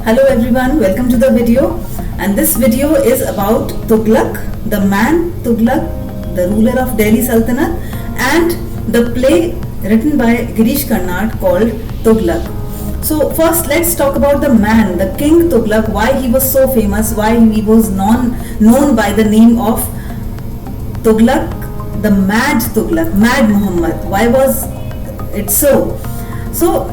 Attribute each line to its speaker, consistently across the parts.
Speaker 1: Hello everyone, welcome to the video, and this video is about Tughlaq, the man Tughlaq, the ruler of Delhi Sultanate, and the play written by Girish Karnad called Tughlaq. So first let's talk about the man, the King Tughlaq, why he was so famous, why he was known by the name of Tughlaq, the Mad Tughlaq, Mad Muhammad. Why was it so? So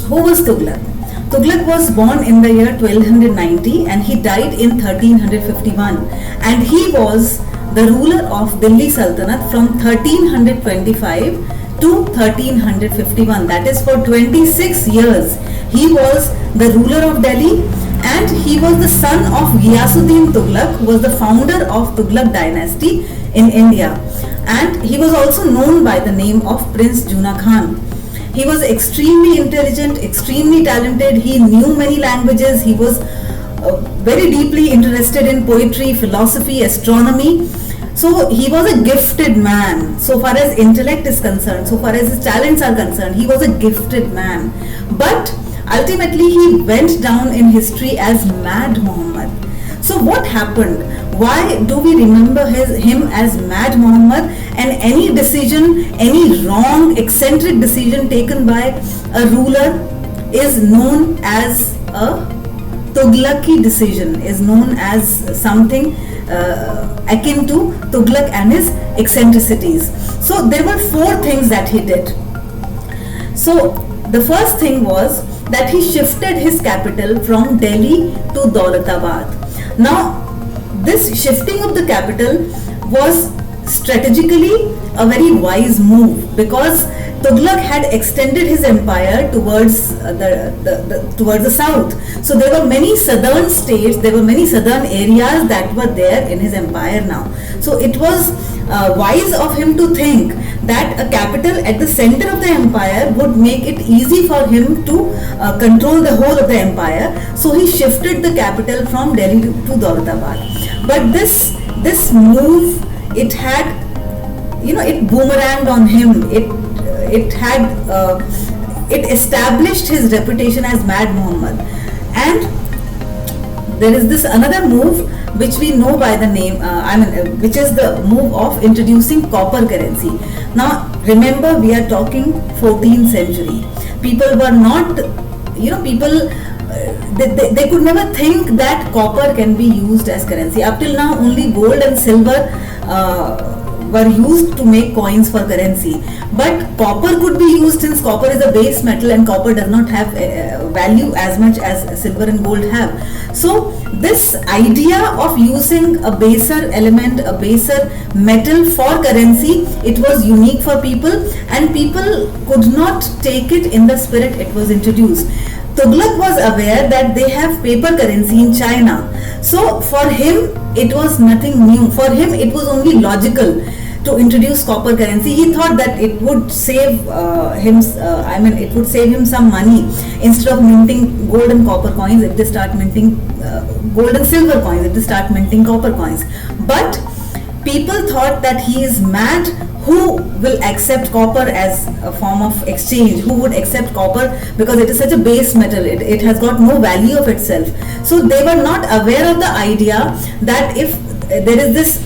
Speaker 1: who was Tughlaq? Tughlaq was born in the year 1290 and he died in 1351, and he was the ruler of Delhi Sultanate from 1325 to 1351. That is for 26 years. He was the ruler of Delhi, and he was the son of Ghiyasuddin Tughlaq, who was the founder of Tughlaq dynasty in India, and he was also known by the name of Prince Juna Khan. He was extremely intelligent, extremely talented. He knew many languages. He was very deeply interested in poetry, philosophy, astronomy. So he was a gifted man. So far as intellect is concerned, so far as his talents are concerned, he was a gifted man. But ultimately he went down in history as Mad Muhammad. So what happened? Why do we remember him as Mad Muhammad? And any decision, any wrong, eccentric decision taken by a ruler is known as a Tughlaqi decision, is known as something akin to Tughlaq and his eccentricities. So there were four things that he did. So the first thing was that he shifted his capital from Delhi to Daulatabad. Now, this shifting of the capital was strategically a very wise move, because Tughlaq had extended his empire towards the south. So there were many southern states, there were many southern areas that were there in his empire now. So it was wise of him to think that a capital at the center of the empire would make it easy for him to control the whole of the empire. So he shifted the capital from Delhi to Daulatabad. But this move, it had, it boomeranged on him. It established his reputation as Mad Muhammad. And there is this another move which we know by the name, which is the move of introducing copper currency. Now remember, we are talking 14th century. People were not, they could never think that copper can be used as currency. Up till now, only gold and silver were used to make coins for currency. But copper could be used, since copper is a base metal and copper does not have value as much as silver and gold have. So this idea of using a baser element, a baser metal for currency, it was unique for people, and people could not take it in the spirit it was introduced. Tughlaq was aware that they have paper currency in China. So for him, it was nothing new. For him, it was only logical to introduce copper currency. He thought that it would save it would save him some money. Instead of minting gold and copper coins, if they start minting gold and silver coins, if they start minting copper coins. But people thought that he is mad. Who will accept copper as a form of exchange? Who would accept copper, because it is such a base metal, it has got no value of itself. So they were not aware of the idea that if there is this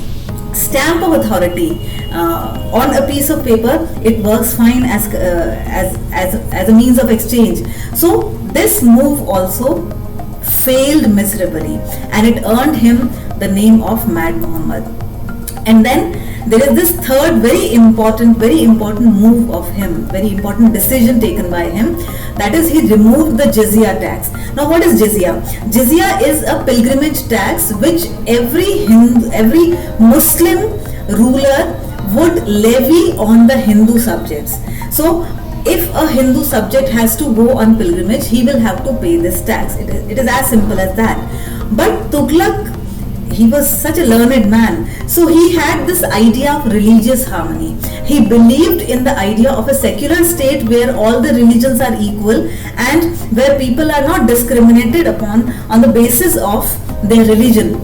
Speaker 1: stamp of authority on a piece of paper, it works fine as a means of exchange. So this move also failed miserably, and it earned him the name of Mad Muhammad. And then there is this third very important move of him, very important decision taken by him. That is, he removed the jizya tax. Now what is jizya? Jizya is a pilgrimage tax which every Muslim ruler would levy on the Hindu subjects. So if a Hindu subject has to go on pilgrimage, he will have to pay this tax. It is as simple as that. But Tughlaq, he was such a learned man. So he had this idea of religious harmony. He believed in the idea of a secular state where all the religions are equal and where people are not discriminated upon on the basis of their religion.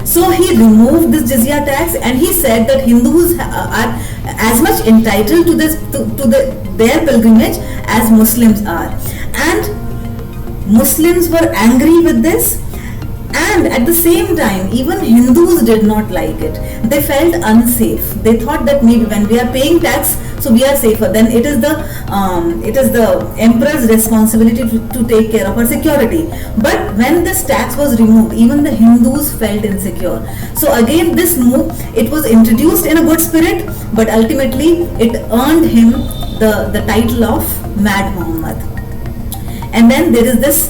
Speaker 1: So he removed this jizya tax, and he said that Hindus are as much entitled to their pilgrimage as Muslims are. And Muslims were angry with this, and at the same time even Hindus did not like it. They felt unsafe. They thought that maybe when we are paying tax, so we are safer, then it is the emperor's responsibility to take care of our security. But when this tax was removed, even the Hindus felt insecure. So again, this move, it was introduced in a good spirit, but ultimately it earned him the title of Mad Muhammad. And then there is this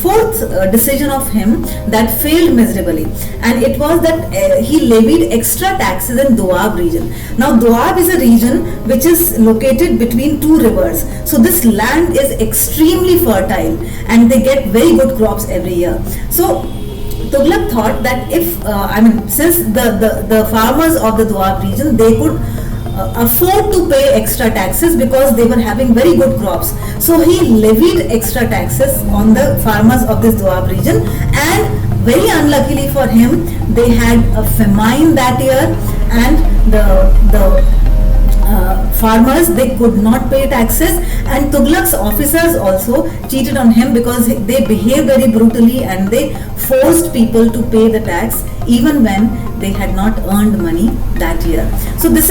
Speaker 1: fourth decision of him that failed miserably, and it was that he levied extra taxes in Doab region. Now Doab is a region which is located between two rivers, so this land is extremely fertile and they get very good crops every year. So Tughlaq thought that if since the farmers of the Doab region, they could afford to pay extra taxes because they were having very good crops, so he levied extra taxes on the farmers of this Doab region, and very unluckily for him, they had a famine that year, and the farmers, they could not pay taxes, and Tughlaq's officers also cheated on him because they behaved very brutally and they forced people to pay the tax even when they had not earned money that year. So these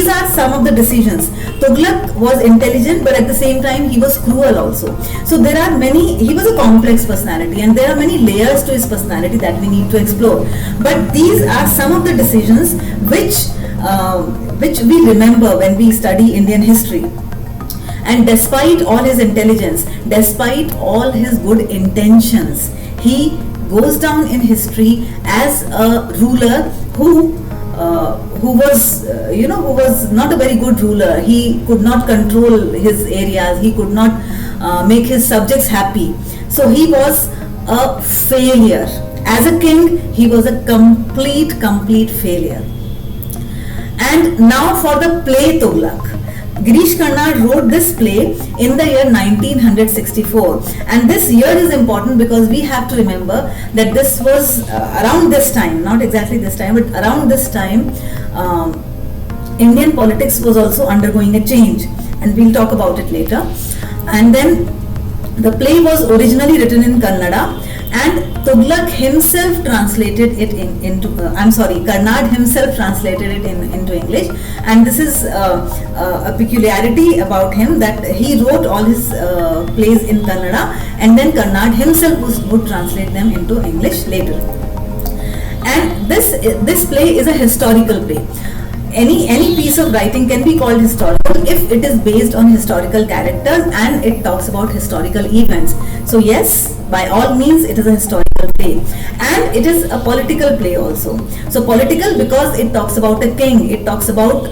Speaker 1: are some of the decisions. Tughlaq was intelligent, but at the same time he was cruel also. So he was a complex personality, and there are many layers to his personality that we need to explore. But these are some of the decisions which we remember when we study Indian history. And despite all his intelligence, despite all his good intentions, he goes down in history as a ruler who was not a very good ruler. He could not control his areas. He could not make his subjects happy. So he was a failure. As a king, he was a complete failure. And now for the play Tughlaq. Girish Karnad wrote this play in the year 1964, and this year is important because we have to remember that this was around this time, not exactly this time, but around this time Indian politics was also undergoing a change, and we'll talk about it later. And then the play was originally written in Kannada, and Tughlaq himself translated it Karnad himself translated it into English, and this is a peculiarity about him, that he wrote all his plays in Kannada, and then Karnad himself would translate them into English later. And this play is a historical play. Any piece of writing can be called historical if it is based on historical characters and it talks about historical events. So yes, by all means it is a historical play, and it is a political play also. So political because it talks about a king, it talks about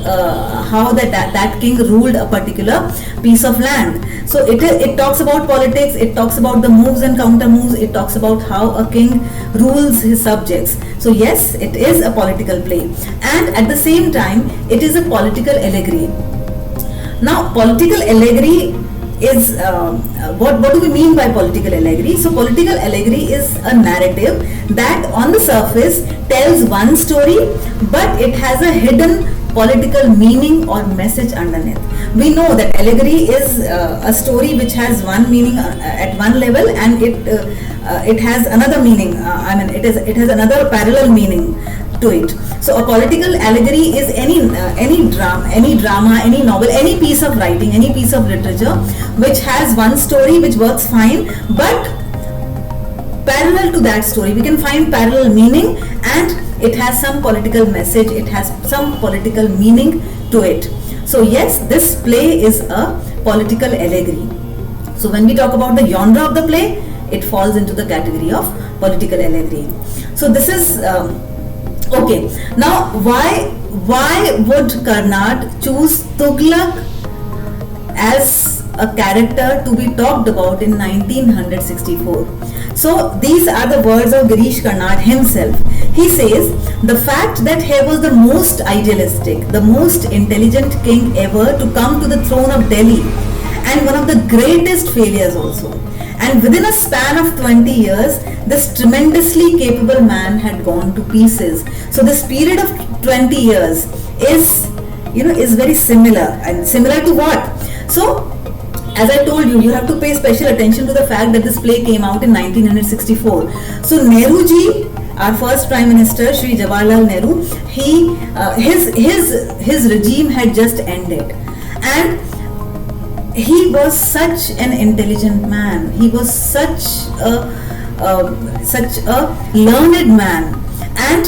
Speaker 1: how that king ruled a particular piece of land. So it talks about politics, it talks about the moves and counter moves, it talks about how a king rules his subjects. So yes, it is a political play, and at the same time it is a political allegory. Now political allegory is what do we mean by political allegory? So political allegory is a narrative that on the surface tells one story, but it has a hidden political meaning or message underneath. We know that allegory is a story which has one meaning at one level, and it has another meaning. It has another parallel meaning to it. So a political allegory is any drama, any novel, any piece of writing, any piece of literature which has one story which works fine, but parallel to that story we can find parallel meaning, and it has some political message, it has some political meaning to it. So yes, this play is a political allegory. So when we talk about the genre of the play, it falls into the category of political allegory. So this is okay. Now why would Karnad choose Tughlaq as a character to be talked about in 1964? So these are the words of Girish Karnad himself. He says, the fact that he was the most idealistic, the most intelligent king ever to come to the throne of Delhi, and one of the greatest failures also. And within a span of 20 years, this tremendously capable man had gone to pieces. So this period of 20 years is very similar. And similar to what? So as I told you, you have to pay special attention to the fact that this play came out in 1964. So Nehru ji, our first Prime Minister, Shri Jawaharlal Nehru, his regime had just ended, and he was such an intelligent man. He was such a learned man, and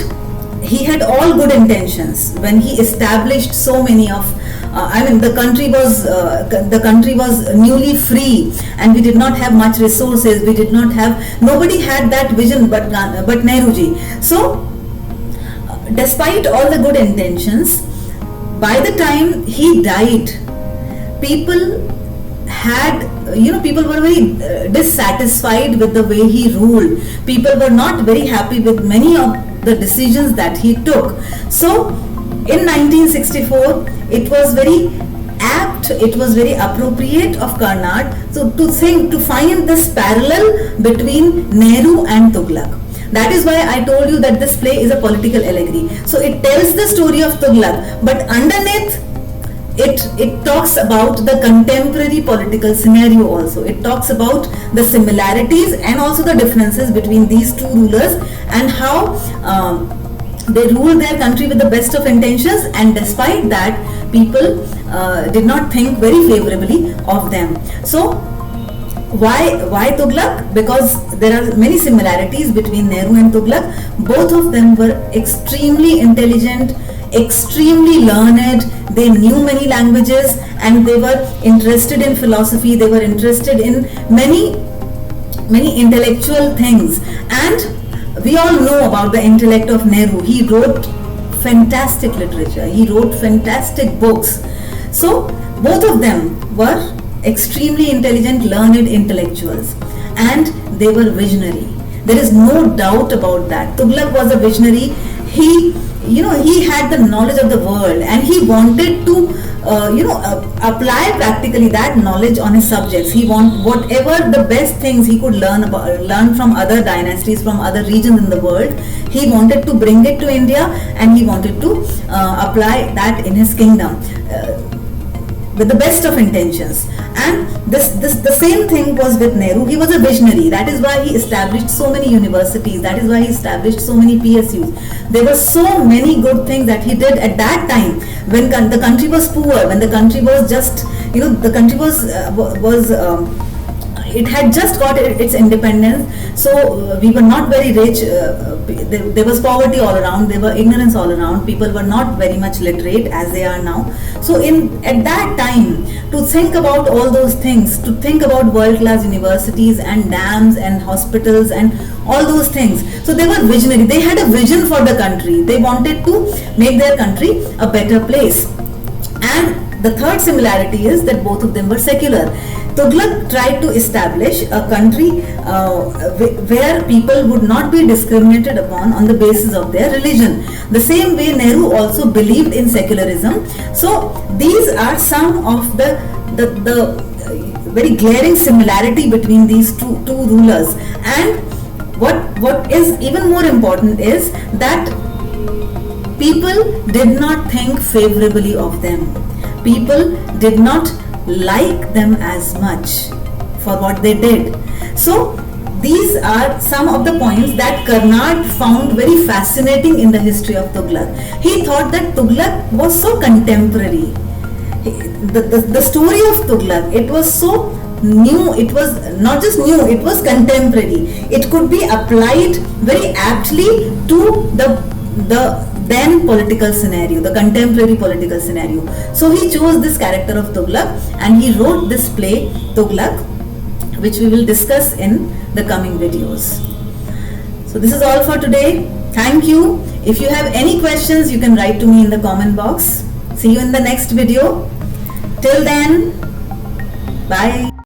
Speaker 1: he had all good intentions when he established so many of. The country was newly free, and we did not have much resources. Nobody had that vision, but Nehruji. So, despite all the good intentions, by the time he died, people were very dissatisfied with the way he ruled. People were not very happy with many of the decisions that he took. So, in 1964, it was very apt, it was very appropriate of Karnad to find this parallel between Nehru and Tughlaq. That is why I told you that this play is a political allegory. So it tells the story of Tughlaq, but underneath it talks about the contemporary political scenario also. It talks about the similarities and also the differences between these two rulers, and how they ruled their country with the best of intentions, and despite that, people did not think very favorably of them. So, why Tughlaq? Because there are many similarities between Nehru and Tughlaq. Both of them were extremely intelligent, extremely learned. They knew many languages, and they were interested in philosophy. They were interested in many intellectual things. And we all know about the intellect of Nehru. He wrote fantastic literature. He wrote fantastic books. So both of them were extremely intelligent, learned intellectuals, and they were visionary. There is no doubt about that. Tughlaq was a visionary. He had the knowledge of the world, and he wanted to apply practically that knowledge on his subjects. He whatever the best things he could learn from other dynasties, from other regions in the world. He wanted to bring it to India, and he wanted to apply that in his kingdom with the best of intentions. And the same thing was with Nehru. He was a visionary. That is why he established so many universities. That is why he established so many PSUs. There were so many good things that he did at that time, when the country was poor, when the country was just, the country was it had just got its independence. So we were not very rich. There was poverty all around. There were ignorance all around. People were not very much literate as they are now. So at that time, to think about all those things, to think about world-class universities and dams and hospitals and all those things. So they were visionary. They had a vision for the country. They wanted to make their country a better place. And the third similarity is that both of them were secular. Tughlaq tried to establish a country where people would not be discriminated upon on the basis of their religion. The same way Nehru also believed in secularism. So these are some of the very glaring similarity between these two rulers. And what is even more important is that people did not think favorably of them. People did not like them as much for what they did. So these are some of the points that Karnad found very fascinating in the history of Tughlaq. He thought that Tughlaq was so contemporary. The story of Tughlaq, it was so new. It was not just new, it was contemporary. It could be applied very aptly to the then political scenario, the contemporary political scenario. So he chose this character of Tughlaq, and he wrote this play Tughlaq, which we will discuss in the coming videos. So this is all for today. Thank you. If you have any questions, you can write to me in the comment box. See you in the next video. Till then, bye.